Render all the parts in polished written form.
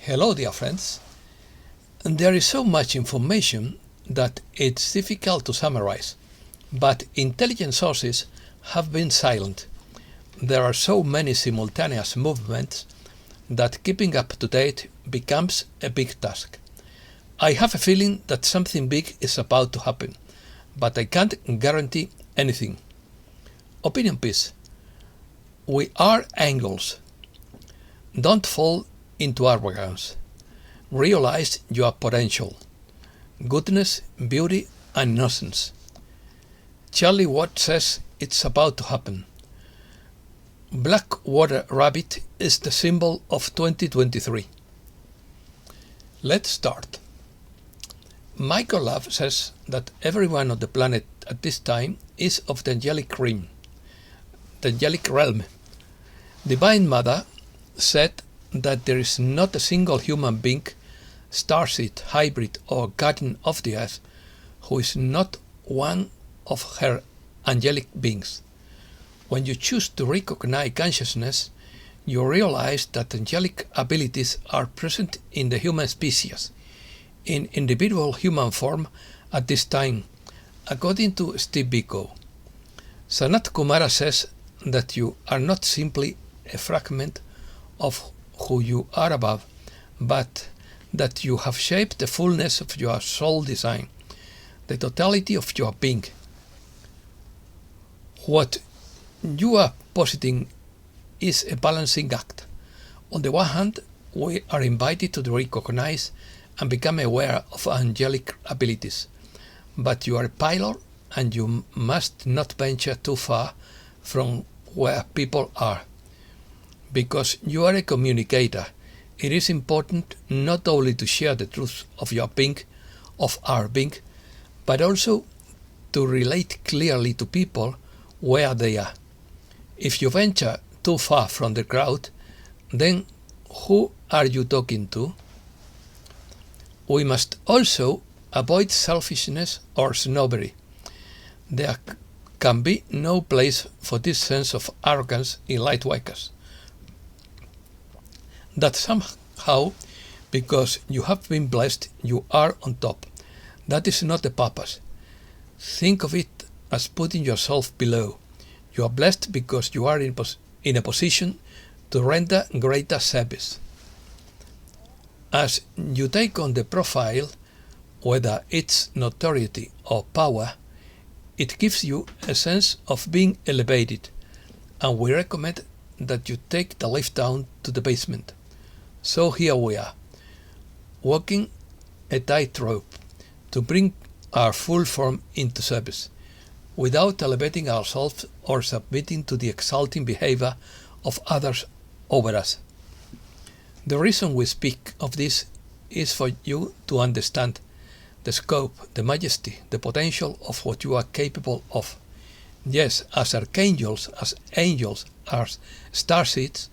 Hello, dear friends. There is so much information that it's difficult to summarize, but intelligent sources have been silent. There are so many simultaneous movements that keeping up to date becomes a big task. I have a feeling that something big is about to happen, but I can't guarantee anything. Opinion piece. We are angels. Don't fall into arrogance. Realize your potential. Goodness, beauty, and innocence. Charlie Watt says it's about to happen. Black water rabbit is the symbol of 2023. Let's start. Michael Love says that everyone on the planet at this time is of the angelic realm. Divine Mother said that there is not a single human being, starseed, hybrid, or guardian of the earth who is not one of her angelic beings. When you choose to recognize consciousness, you realize that angelic abilities are present in the human species, in individual human form at this time, according to Steve Biko. Sanat Kumara says that you are not simply a fragment of who you are above, but that you have shaped the fullness of your soul design, the totality of your being. What you are positing is a balancing act. On the one hand, we are invited to recognize and become aware of angelic abilities, but you are a pilot and you must not venture too far from where people are. Because you are a communicator, it is important not only to share the truth of your being, of our being, but also to relate clearly to people where they are. If you venture too far from the crowd, then who are you talking to? We must also avoid selfishness or snobbery. There can be no place for this sense of arrogance in lightworkers. That somehow, because you have been blessed, you are on top. That is not the purpose. Think of it as putting yourself below. You are blessed because you are in a position to render greater service. As you take on the profile, whether it's notoriety or power, it gives you a sense of being elevated, and we recommend that you take the lift down to the basement. So here we are, walking a tightrope to bring our full form into service, without elevating ourselves or submitting to the exalting behavior of others over us. The reason we speak of this is for you to understand the scope, the majesty, the potential of what you are capable of. Yes, as archangels, as angels, as starseeds,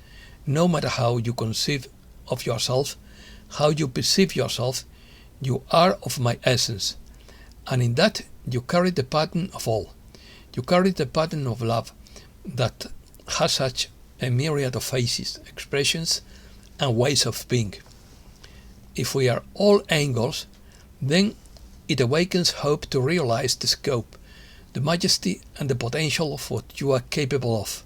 no matter how you conceive of yourself, how you perceive yourself, you are of my essence. And in that you carry the pattern of all. You carry the pattern of love that has such a myriad of faces, expressions, and ways of being. If we are all angels, then it awakens hope to realize the scope, the majesty, and the potential of what you are capable of.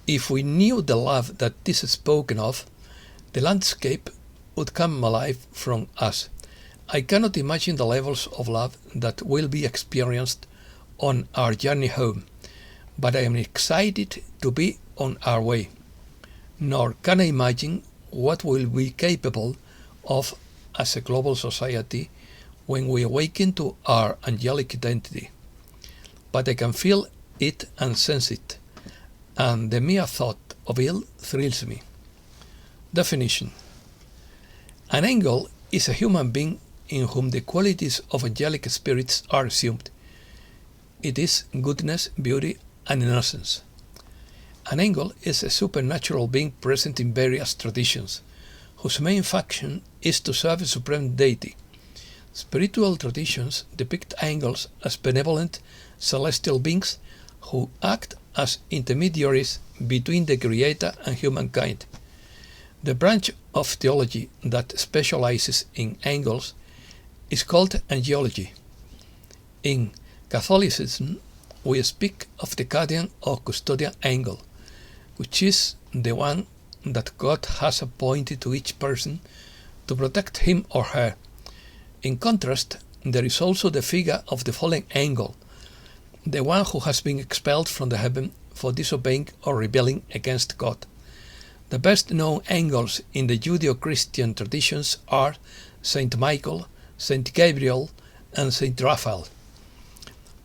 If we knew the love that is spoken of, the landscape would come alive from us. I cannot imagine the levels of love that will be experienced on our journey home, but I am excited to be on our way. Nor can I imagine what we'll be capable of as a global society when we awaken to our angelic identity. But I can feel it and sense it, and the mere thought of it thrills me. Definition. An angel is a human being in whom the qualities of angelic spirits are assumed. It is goodness, beauty, and innocence. An angel is a supernatural being present in various traditions, whose main function is to serve a supreme deity. Spiritual traditions depict angels as benevolent, celestial beings who act as intermediaries between the Creator and humankind. The branch of theology that specializes in angles is called angelology. In Catholicism, we speak of the guardian or custodian angel, which is the one that God has appointed to each person to protect him or her. In contrast, there is also the figure of the fallen angel, the one who has been expelled from the heaven for disobeying or rebelling against God. The best known angels in the Judeo-Christian traditions are Saint Michael, Saint Gabriel, and Saint Raphael.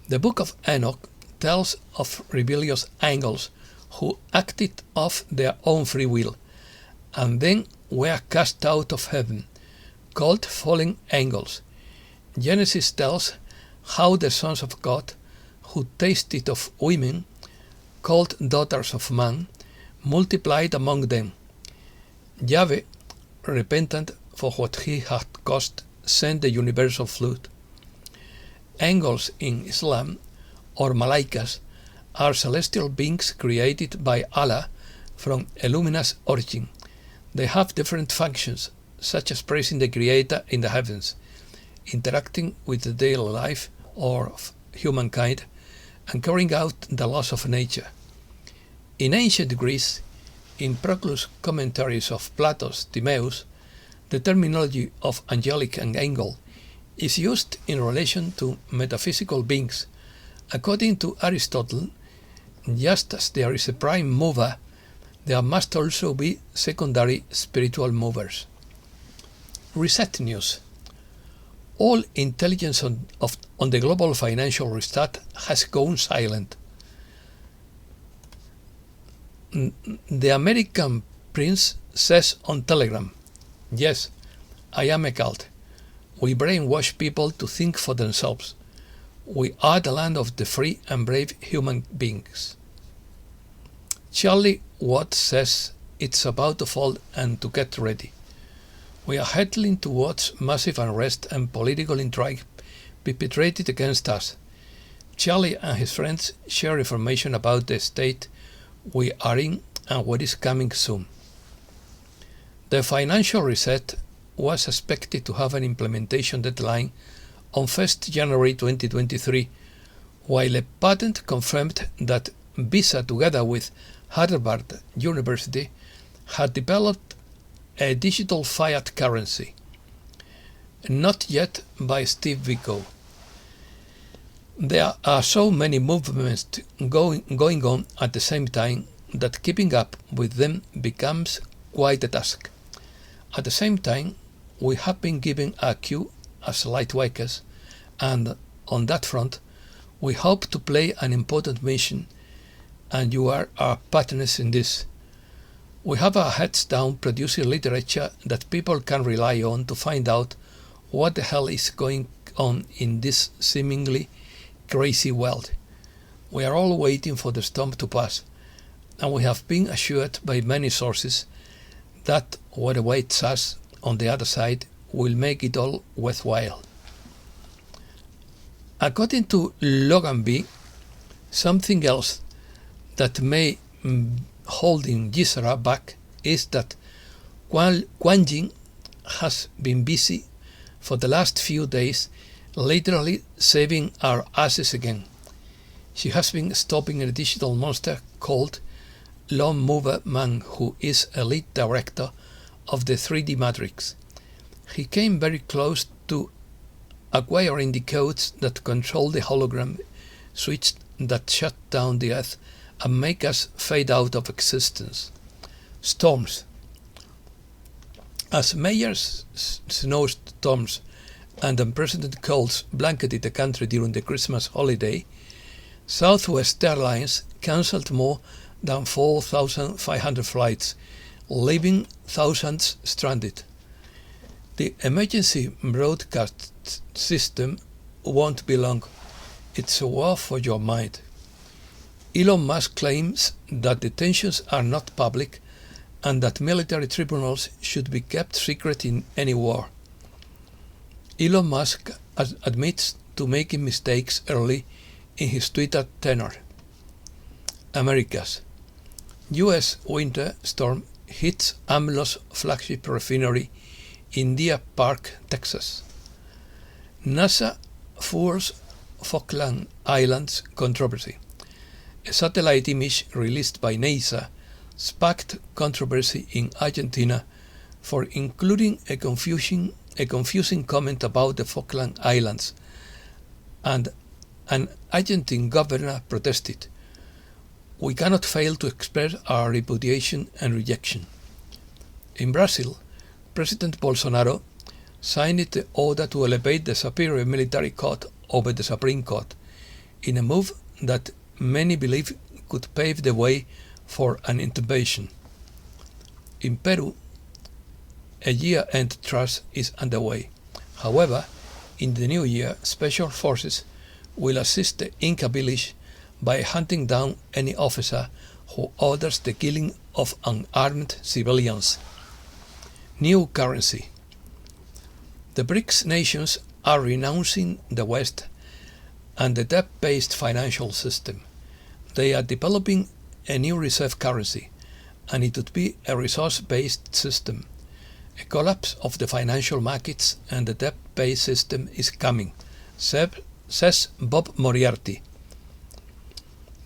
The book of Enoch tells of rebellious angels who acted of their own free will, and then were cast out of heaven, called fallen angels. Genesis tells how the sons of God, who tasted of women, called daughters of man, multiplied among them. Yahweh, repentant for what he had caused, sent the universal flood. Angels in Islam, or Malaikas, are celestial beings created by Allah from a luminous origin. They have different functions, such as praising the Creator in the heavens, interacting with the daily life of humankind, and carrying out the laws of nature. In ancient Greece, in Proclus' commentaries of Plato's Timaeus, the terminology of angelic and angel is used in relation to metaphysical beings. According to Aristotle, just as there is a prime mover, there must also be secondary spiritual movers. Reset News. All intelligence on the global financial restart has gone silent. The American prince says on Telegram, "Yes, I am a cult. We brainwash people to think for themselves. We are the land of the free and brave human beings." Charlie Watt says it's about to fall and to get ready. We are heading towards massive unrest and political intrigue perpetrated against us. Charlie and his friends share information about the state we are in and what is coming soon. The financial reset was expected to have an implementation deadline on 1st January 2023, while a patent confirmed that Visa, together with Harvard University, had developed a digital fiat currency. Not yet by Steve Biko. There are so many movements going on at the same time that keeping up with them becomes quite a task. At the same time, we have been given a cue as lightworkers, and on that front, we hope to play an important mission, and you are our partners in this. We have our heads down producing literature that people can rely on to find out what the hell is going on in this seemingly crazy world. We are all waiting for the storm to pass, and we have been assured by many sources that what awaits us on the other side will make it all worthwhile. According to Logan B., something else that may holding Gisara back is that Quan Yin has been busy for the last few days, literally saving our asses again. She has been stopping a digital monster called Lone Mover Man, who is a lead director of the 3D Matrix. He came very close to acquiring the codes that control the hologram switch that shut down the Earth and make us fade out of existence. Storms. As major snowstorms and unprecedented colds blanketed the country during the Christmas holiday, Southwest Airlines cancelled more than 4,500 flights, leaving thousands stranded. The emergency broadcast system won't be long. It's a war for your mind. Elon Musk claims that the tensions are not public and that military tribunals should be kept secret in any war. Elon Musk admits to making mistakes early in his Twitter tenor. Americas. U.S. winter storm hits AMLO's flagship refinery in Deer Park, Texas. NASA furs Falkland Islands controversy. A satellite image released by NASA sparked controversy in Argentina for including a confusing comment about the Falkland Islands, and an Argentine governor protested. We cannot fail to express our repudiation and rejection. In Brazil, President Bolsonaro signed the order to elevate the Superior Military Court over the Supreme Court, in a move that many believe could pave the way for an intervention. In Peru, a year-end truce is underway. However, in the new year, special forces will assist the Inca village by hunting down any officer who orders the killing of unarmed civilians. New currency. The BRICS nations are renouncing the West and the debt-based financial system. They are developing a new reserve currency, and it would be a resource-based system. A collapse of the financial markets and the debt-based system is coming, says Bob Moriarty.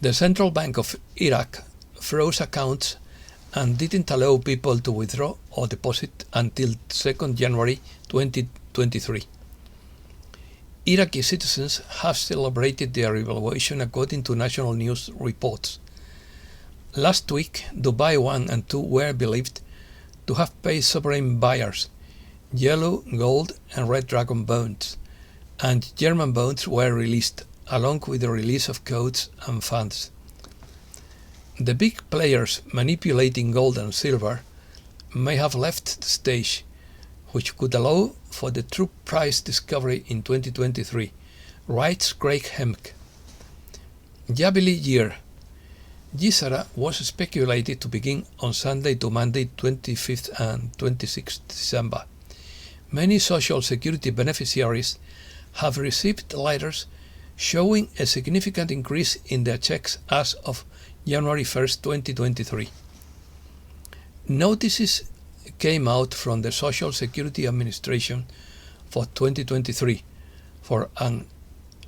The Central Bank of Iraq froze accounts and didn't allow people to withdraw or deposit until 2nd January 2023. Iraqi citizens have celebrated their revaluation according to national news reports. Last week, Dubai 1 and 2 were believed to have paid sovereign buyers yellow, gold and red dragon bonds, and German bonds were released, along with the release of codes and funds. The big players manipulating gold and silver may have left the stage, which could allow for the true price discovery in 2023, writes Craig Hemke. Jubilee year. Gisara was speculated to begin on Sunday to Monday 25th and 26th December. Many Social Security beneficiaries have received letters showing a significant increase in their checks as of January 1st, 2023. Notices came out from the Social Security Administration for 2023 for an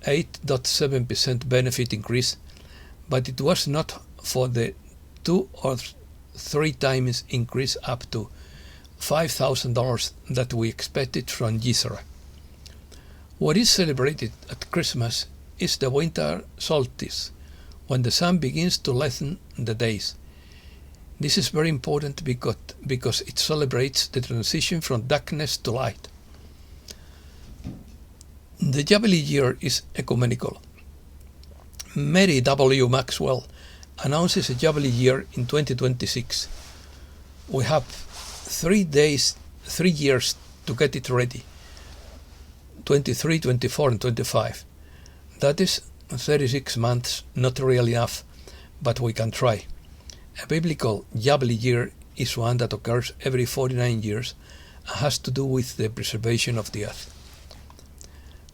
8.7% benefit increase, but it was not for the 2 or 3 times increase up to $5,000 that we expected from Gisara. What is celebrated at Christmas is the winter solstice, when the sun begins to lengthen the days. This is very important because it celebrates the transition from darkness to light. The Jubilee year is ecumenical. Mary W. Maxwell announces a Jubilee year in 2026. We have 3 years to get it ready. 23, 24 and 25. That is 36 months, not really enough, but we can try. A biblical Jubilee year is one that occurs every 49 years and has to do with the preservation of the earth.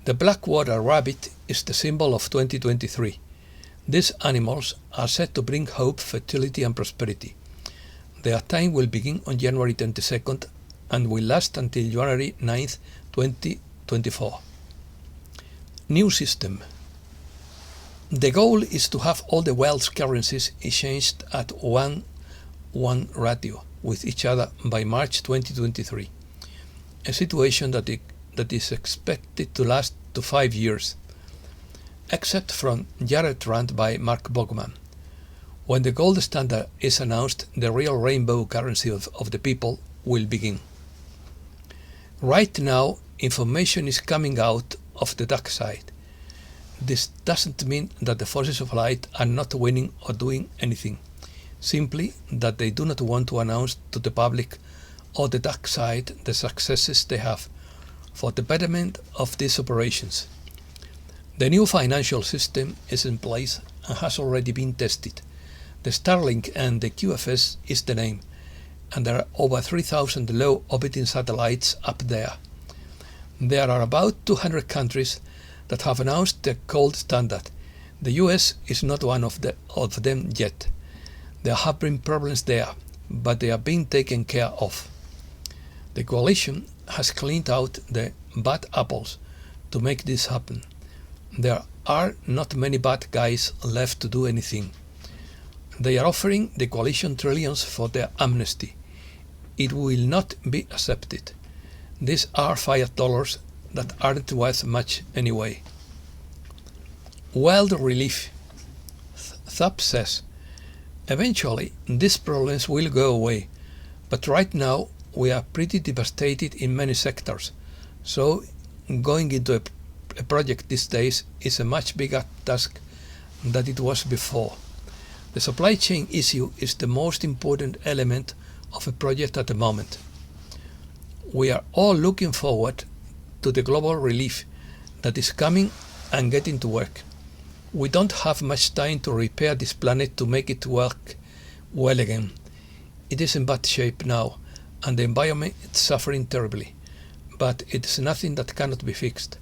The Blackwater rabbit is the symbol of 2023. These animals are said to bring hope, fertility and prosperity. Their time will begin on January 22nd and will last until January 9th, 2024. New system. The goal is to have all the world's currencies exchanged at 1:1 ratio with each other by March 2023, a situation that is expected to last to 5 years, except from Jared Rand by Mark Bogman. When the gold standard is announced, the real rainbow currency of the people will begin. Right now, information is coming out of the dark side. This doesn't mean that the forces of light are not winning or doing anything, simply that they do not want to announce to the public or the dark side the successes they have for the betterment of these operations. The new financial system is in place and has already been tested. The Starlink and the QFS is the name, and there are over 3,000 low-orbiting satellites up there. There are about 200 countries that have announced the gold standard. The US is not one of them yet. There have been problems there. but they are being taken care of. The coalition has cleaned out the bad apples to make this happen. There are not many bad guys left to do anything. They are offering the coalition trillions for their amnesty. It will not be accepted. These are fiat dollars that aren't worth much anyway. World relief. Thap says, eventually these problems will go away, but right now we are pretty devastated in many sectors, so going into a project these days is a much bigger task than it was before. The supply chain issue is the most important element of a project at the moment. We are all looking forward to the global relief that is coming and getting to work. We don't have much time to repair this planet to make it work well again. It is in bad shape now, and the environment is suffering terribly, but it is nothing that cannot be fixed.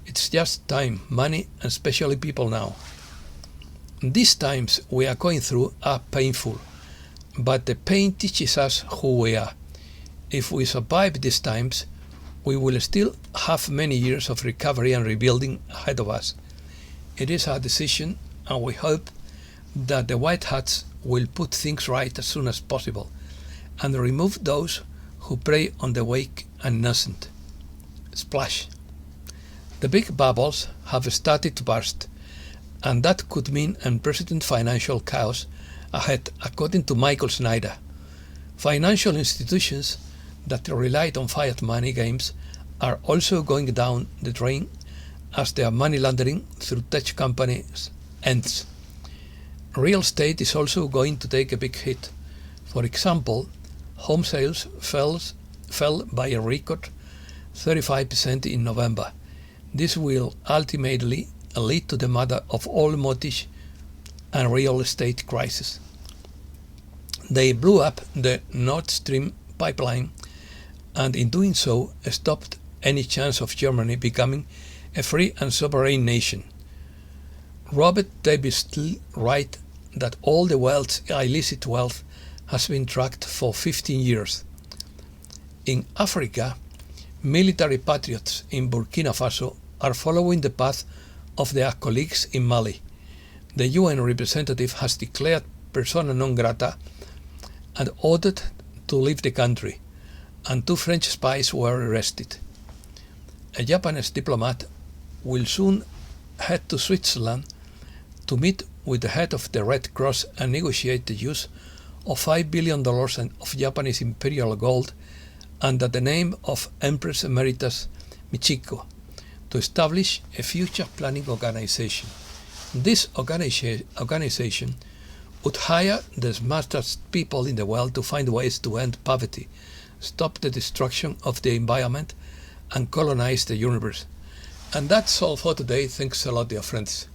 It's just time, money, and especially people now. These times we are going through are painful, but the pain teaches us who we are. If we survive these times, we will still have many years of recovery and rebuilding ahead of us. It is our decision, and we hope that the White Hats will put things right as soon as possible and remove those who prey on the weak and innocent. Splash. The big bubbles have started to burst, and that could mean unprecedented financial chaos ahead, according to Michael Snyder. Financial institutions that relied on fiat money games are also going down the drain as their money laundering through tech companies ends. Real estate is also going to take a big hit. For example, home sales fell by a record 35% in November. This will ultimately lead to the mother of all mortgage and real estate crises. They blew up the Nord Stream pipeline, and in doing so stopped any chance of Germany becoming a free and sovereign nation. Robert Davis still writes that all the world's illicit wealth has been tracked for 15 years. In Africa, military patriots in Burkina Faso are following the path of their colleagues in Mali. The UN representative has declared persona non grata and ordered to leave the country, and 2 French spies were arrested. A Japanese diplomat will soon head to Switzerland to meet with the head of the Red Cross and negotiate the use of $5 billion of Japanese imperial gold under the name of Empress Emeritus Michiko to establish a future planning organization. This organization would hire the smartest people in the world to find ways to end poverty, stop the destruction of the environment, and colonize the universe. And that's all for today. Thanks a lot, dear friends.